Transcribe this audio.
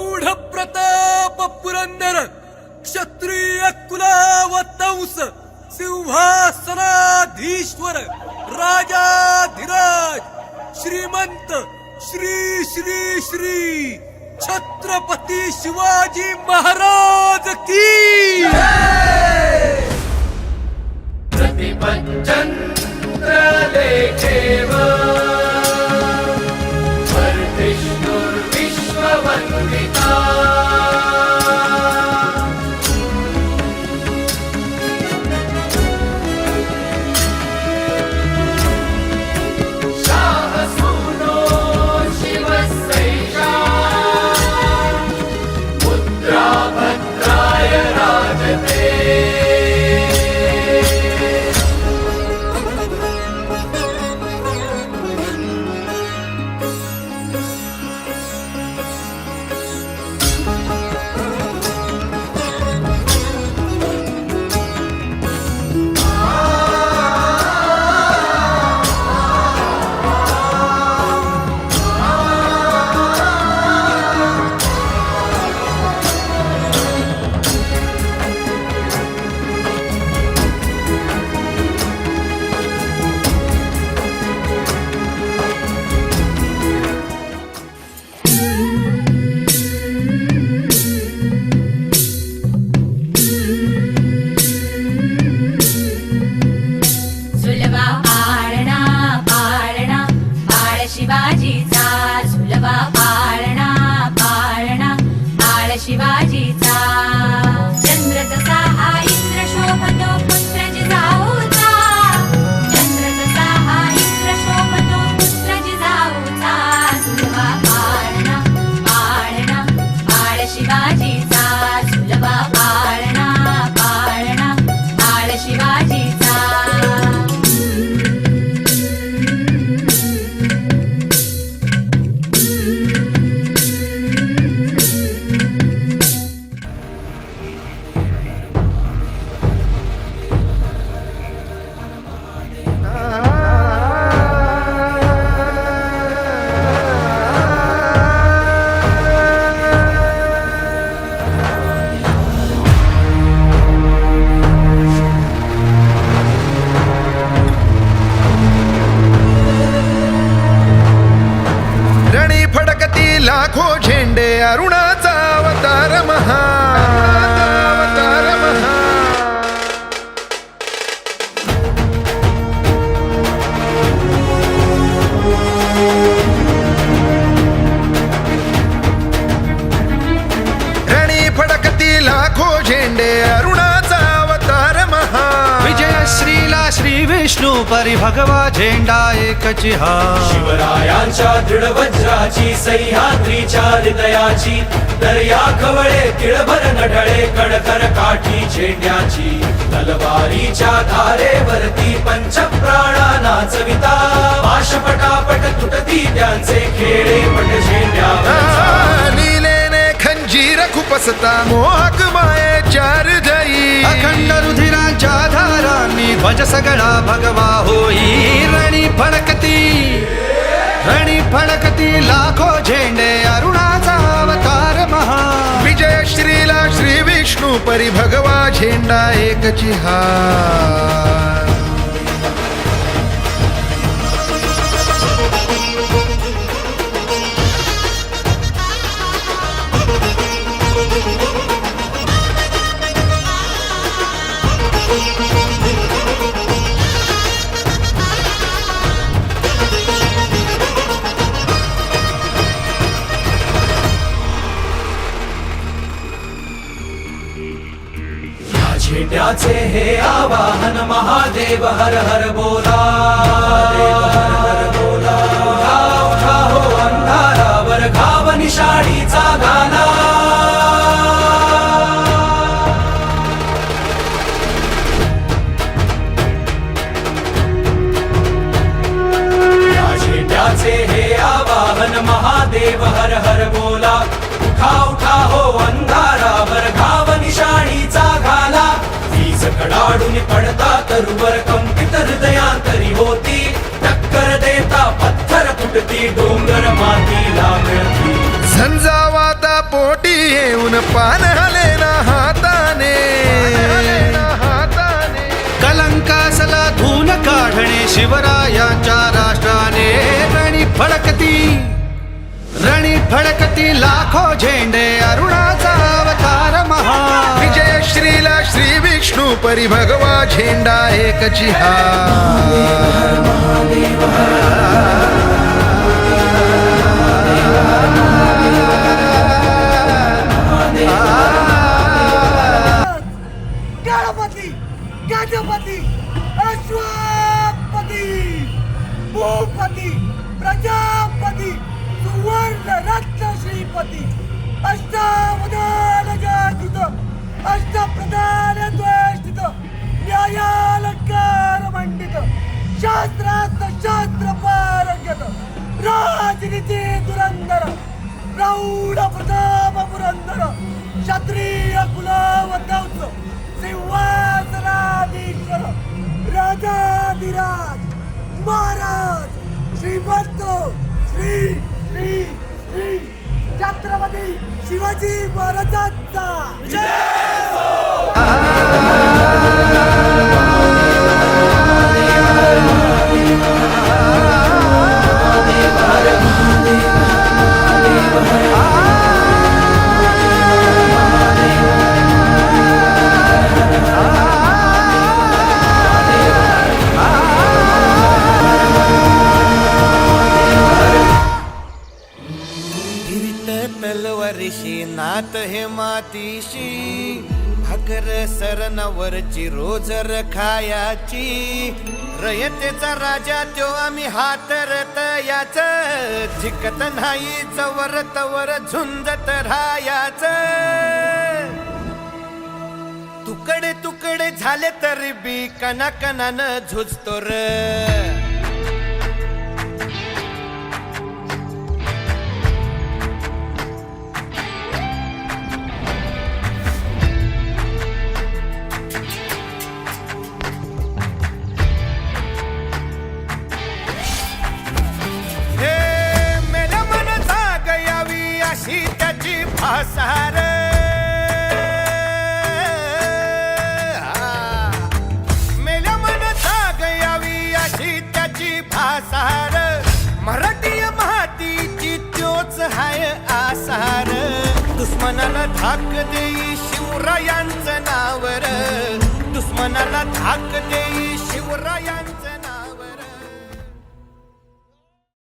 प्रौढ प्रताप पुरंदर क्षत्रिय कुलावतंस सिंहासनाधीश्वर राजाधिराज श्रीमंत श्री श्री श्री छत्रपती शिवाजी महाराज की प्रतिपच्चन्द्रलेखेव वर्धिष्णुर्विश्ववन्दिता शाहसूनो शिवस्यैषा पुत्रा भद्राय राजते झुलवा पाळणा पाळणा बाळ शिवाजीचा झुलवा पाळणा पाळणा बाळ शिवाजीचा चंद्र जसा हा इंद्र शोभतो पुत्र जिजाऊचा चंद्र जसा हा इंद्र शोभतो पुत्र जिजाऊचा झुलवा पाळणा पाळणा बाळ शिवाजीचा झुलवा पाळणा पाळणा बाळ शिवाजीचा रणी फडकती लाखो झेंडे अरुणाचा अवतार महा रणी फडकती लाखो झेंडे अरुणाचा अवतार महा विजयश्रीला श्री विष्णू परी भगवा झेंडा एकची हा शिवरायांच्या दृढ वज्राची सह्याद्रीच्या हृदयाची दर्या खवळे तिळभर नढळे कडकर काठी झेंड्याची तलवारीच्या धारेवरती पंचप्राणा नाचविता पाशपटापट तुटती त्यांचे खेळे पट झेंड्यावर लीलेने खंजीर खुपसता मोहक मायेच्या हृदयी अखंड रुधिरांच्या धारांनी ध्वज सगळा भगवा होई रणी फडकती लाखो झेंडे अरुणाचा अवतार महा विजयश्रीला श्री विष्णू परी भगवा झेंडा एकची हा झेंड्याचे हे आवाहन महादेव हर हर बोला महादेव हर हर बोला उठा उठा हो अंधारावर घाव निशाणीचा घाला या झेंड्याचे हे आवाहन महादेव हर हर बोला उठा उठा हो अंधारावर घाव निशाणीचा घाला वीज कडाडून पडता तरुवर कंपित हृदयांतरी होती टक्कर देता पत्थर तुटती डोंगर मातीला मिळती झंझावाता पोटी येऊन पान हलेना हाताने कलंकासला धून काढणे शिवरायांच्या राष्ट्राने रणी फडकती लाखो झेंडे अरुणाचा अवतार महा विजय श्रीला श्री विष्णू परी भगवा झेंडा एकची हा गणपती गजपती अश्वपती भूपती प्रजापती सुवर्ण रत्न श्रीपती अष्टावधान जागृत अष्टप्रधान द्वेष्टित न्यायालंकार मंडित शास्त्रार्थ शास्त्र पारंगत राजनीती धुरंधर प्रौढ प्रताप पुरंदर क्षत्रिय कुलावतंस सिंहासनाधीश्वर राजाधिराज महाराज श्रीमंत श्री श्री श्री छत्रपती शिवाजी महाराजांचा तलवारीशी नात हे मातीशी भाकर सरणावरची रोजर खायाची रयतेचा राजा त्यो आम्ही हातरत याच झिकत नाही जवर तवर झुंजत राहायाच तुकडे तुकडे झाले तरी बी कणाकणानं झुजतो र भासार मेल्या मन जाग यावी अशी त्याची भासार मराठी मातीची त्योच हाय आसार दुश्मनाला धाक देई शिवरायांचं नावर दुश्मनाला धाक देई